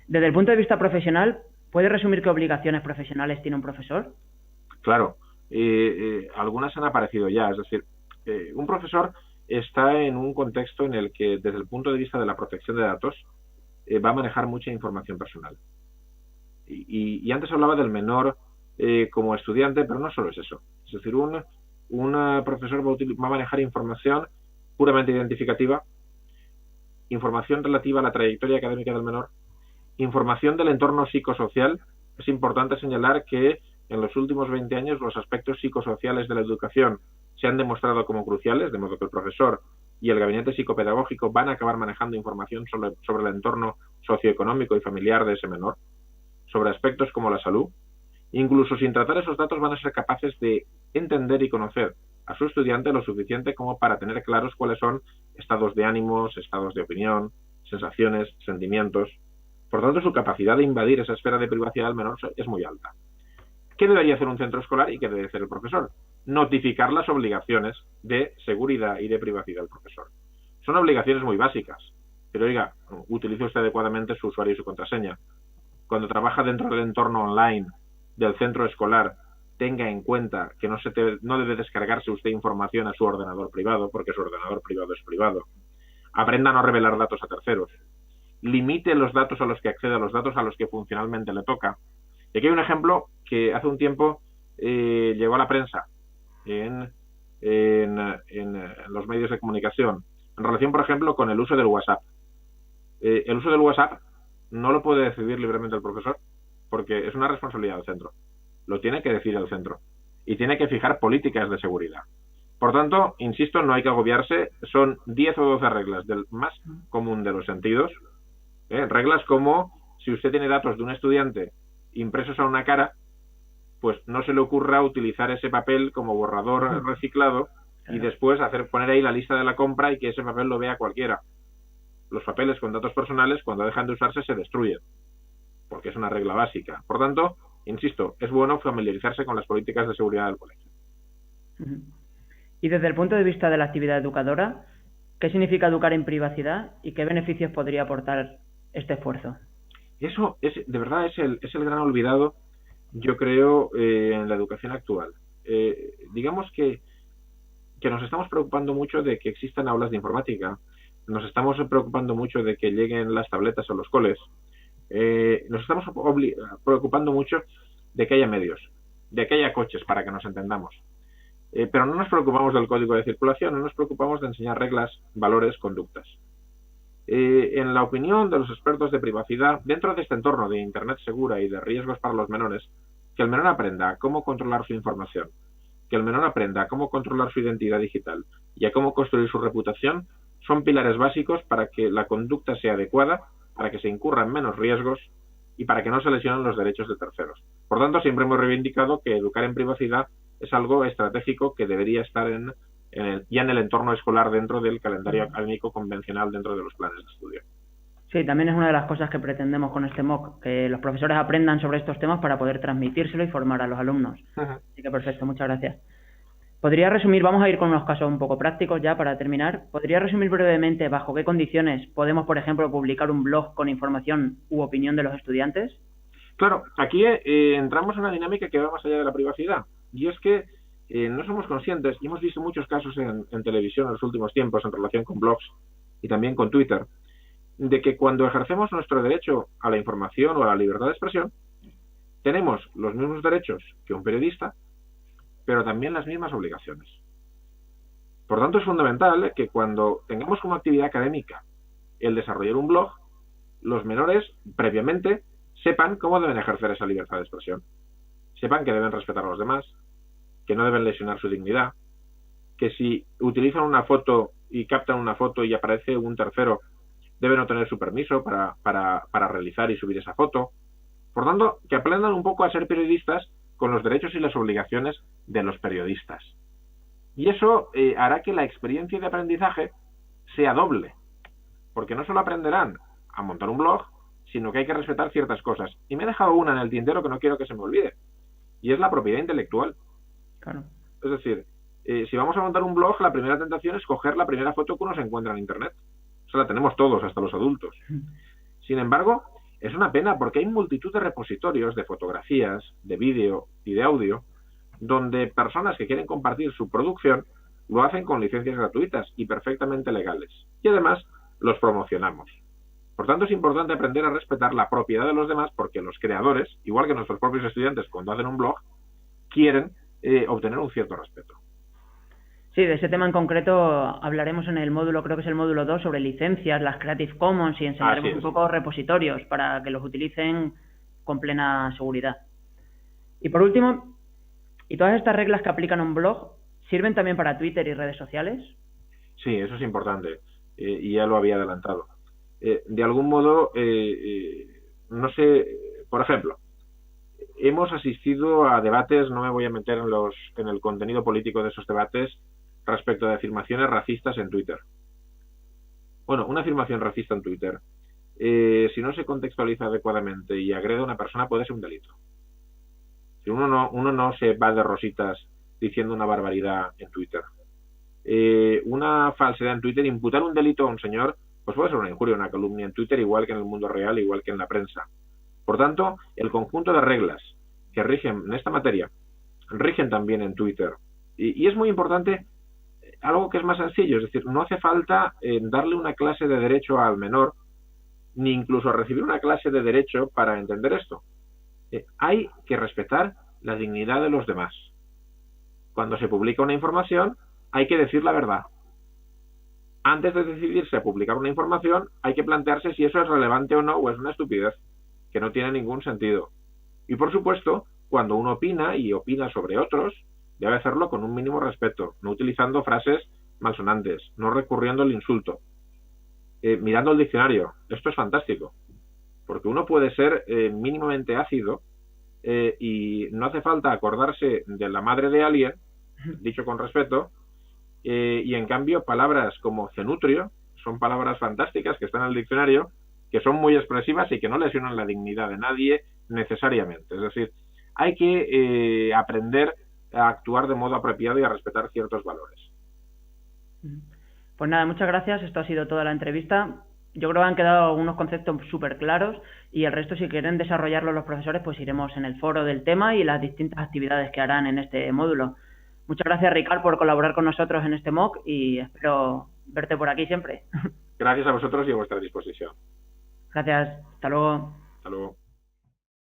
Desde el punto de vista profesional, ¿puede resumir qué obligaciones profesionales tiene un profesor? Claro, algunas han aparecido ya. Es decir, un profesor está en un contexto en el que, desde el punto de vista de la protección de datos, va a manejar mucha información personal. Y antes hablaba del menor como estudiante, pero no solo es eso. Es decir, un profesor va a manejar información puramente identificativa, información relativa a la trayectoria académica del menor, información del entorno psicosocial. Es importante señalar que en los últimos 20 años los aspectos psicosociales de la educación se han demostrado como cruciales, de modo que el profesor y el gabinete psicopedagógico van a acabar manejando información sobre el entorno socioeconómico y familiar de ese menor, sobre aspectos como la salud. Incluso sin tratar esos datos van a ser capaces de entender y conocer a su estudiante lo suficiente como para tener claros cuáles son estados de ánimos, estados de opinión, sensaciones, sentimientos. Por tanto, su capacidad de invadir esa esfera de privacidad del menor es muy alta. ¿Qué debería hacer un centro escolar y qué debe hacer el profesor? Notificar las obligaciones de seguridad y de privacidad del profesor. Son obligaciones muy básicas, pero oiga, utilice usted adecuadamente su usuario y su contraseña. Cuando trabaja dentro del entorno online del centro escolar, tenga en cuenta que no debe descargarse usted información a su ordenador privado, porque su ordenador privado es privado. Aprenda a no revelar datos a terceros. Limite los datos a los que accede, a los datos a los que funcionalmente le toca. Y aquí hay un ejemplo que hace un tiempo llegó a la prensa en los medios de comunicación, en relación, por ejemplo, con el uso del WhatsApp. El uso del WhatsApp no lo puede decidir libremente el profesor, porque es una responsabilidad del centro. Lo tiene que decidir el centro. Y tiene que fijar políticas de seguridad. Por tanto, insisto, no hay que agobiarse. Son 10 o 12 reglas del más común de los sentidos. Reglas como, si usted tiene datos de un estudiante impresos a una cara, pues no se le ocurra utilizar ese papel como borrador reciclado y después poner ahí la lista de la compra y que ese papel lo vea cualquiera. Los papeles con datos personales, cuando dejan de usarse, se destruyen, porque es una regla básica. Por tanto, insisto, es bueno familiarizarse con las políticas de seguridad del colegio. Y desde el punto de vista de la actividad educadora, ¿qué significa educar en privacidad y qué beneficios podría aportar este esfuerzo? Eso de verdad es el gran olvidado, yo creo, en la educación actual. Digamos que nos estamos preocupando mucho de que existan aulas de informática, nos estamos preocupando mucho de que lleguen las tabletas a los coles, nos estamos preocupando mucho de que haya medios, de que haya coches, para que nos entendamos. Pero no nos preocupamos del código de circulación, no nos preocupamos de enseñar reglas, valores, conductas. En la opinión de los expertos de privacidad, dentro de este entorno de Internet segura y de riesgos para los menores, que el menor aprenda cómo controlar su información, que el menor aprenda cómo controlar su identidad digital y a cómo construir su reputación, son pilares básicos para que la conducta sea adecuada, para que se incurran menos riesgos y para que no se lesionen los derechos de terceros. Por tanto, siempre hemos reivindicado que educar en privacidad es algo estratégico que debería estar ya en el entorno escolar, dentro del calendario académico convencional, dentro de los planes de estudio. Sí, también es una de las cosas que pretendemos con este MOOC, que los profesores aprendan sobre estos temas para poder transmitírselo y formar a los alumnos. Así que perfecto, muchas gracias. ¿Podría resumir, vamos a ir con unos casos un poco prácticos ya para terminar, ¿podría resumir brevemente bajo qué condiciones podemos, por ejemplo, publicar un blog con información u opinión de los estudiantes? Claro, aquí entramos en una dinámica que va más allá de la privacidad, y es que no somos conscientes, y hemos visto muchos casos en televisión en los últimos tiempos en relación con blogs y también con Twitter, de que cuando ejercemos nuestro derecho a la información o a la libertad de expresión, tenemos los mismos derechos que un periodista, pero también las mismas obligaciones. Por tanto, es fundamental que cuando tengamos como actividad académica el desarrollar un blog, los menores previamente sepan cómo deben ejercer esa libertad de expresión. Sepan que deben respetar a los demás, que no deben lesionar su dignidad, que si utilizan una foto y captan una foto y aparece un tercero, deben obtener su permiso para realizar y subir esa foto. Por tanto, que aprendan un poco a ser periodistas con los derechos y las obligaciones de los periodistas. Y eso hará que la experiencia de aprendizaje sea doble, porque no solo aprenderán a montar un blog, sino que hay que respetar ciertas cosas. Y me he dejado una en el tintero que no quiero que se me olvide, y es la propiedad intelectual. Claro. Es decir, si vamos a montar un blog, la primera tentación es coger la primera foto que uno se encuentra en Internet. Eso la tenemos todos, hasta los adultos. Sin embargo, Es una pena porque hay multitud de repositorios de fotografías, de vídeo y de audio donde personas que quieren compartir su producción lo hacen con licencias gratuitas y perfectamente legales. Y además los promocionamos. Por tanto, es importante aprender a respetar la propiedad de los demás porque los creadores, igual que nuestros propios estudiantes cuando hacen un blog, quieren obtener un cierto respeto. Sí, de ese tema en concreto hablaremos en el módulo, creo que es el módulo 2, sobre licencias, las Creative Commons, y enseñaremos un poco repositorios para que los utilicen con plena seguridad. Y por último, ¿y todas estas reglas que aplican a un blog sirven también para Twitter y redes sociales? Sí, eso es importante, y ya lo había adelantado. De algún modo, no sé, por ejemplo, hemos asistido a debates, no me voy a meter en el contenido político de esos debates, respecto de afirmaciones racistas en Twitter. Bueno, una afirmación racista en Twitter, si no se contextualiza adecuadamente y agrede a una persona, puede ser un delito. Si uno no se va de rositas diciendo una barbaridad en Twitter. Una falsedad en Twitter, imputar un delito a un señor, pues puede ser una injuria, una calumnia en Twitter, igual que en el mundo real, igual que en la prensa. Por tanto, el conjunto de reglas que rigen en esta materia, rigen también en Twitter. Y es muy importante algo que es más sencillo, es decir, no hace falta darle una clase de derecho al menor, ni incluso recibir una clase de derecho para entender esto. Hay que respetar la dignidad de los demás. Cuando se publica una información, hay que decir la verdad. Antes de decidirse a publicar una información, hay que plantearse si eso es relevante o no, o es una estupidez, que no tiene ningún sentido. Y por supuesto, cuando uno opina y opina sobre otros, debe hacerlo con un mínimo respeto, no utilizando frases malsonantes, no recurriendo al insulto. Mirando el diccionario, esto es fantástico, porque uno puede ser mínimamente ácido y no hace falta acordarse de la madre de alguien, dicho con respeto, y en cambio palabras como cenutrio son palabras fantásticas que están en el diccionario, que son muy expresivas y que no lesionan la dignidad de nadie necesariamente. Es decir, hay que aprender a actuar de modo apropiado y a respetar ciertos valores. Pues nada, muchas gracias. Esto ha sido toda la entrevista. Yo creo que han quedado unos conceptos súper claros y el resto, si quieren desarrollarlo los profesores, pues iremos en el foro del tema y las distintas actividades que harán en este módulo. Muchas gracias, Ricard, por colaborar con nosotros en este MOOC y espero verte por aquí siempre. Gracias a vosotros y a vuestra disposición. Gracias. Hasta luego. Hasta luego.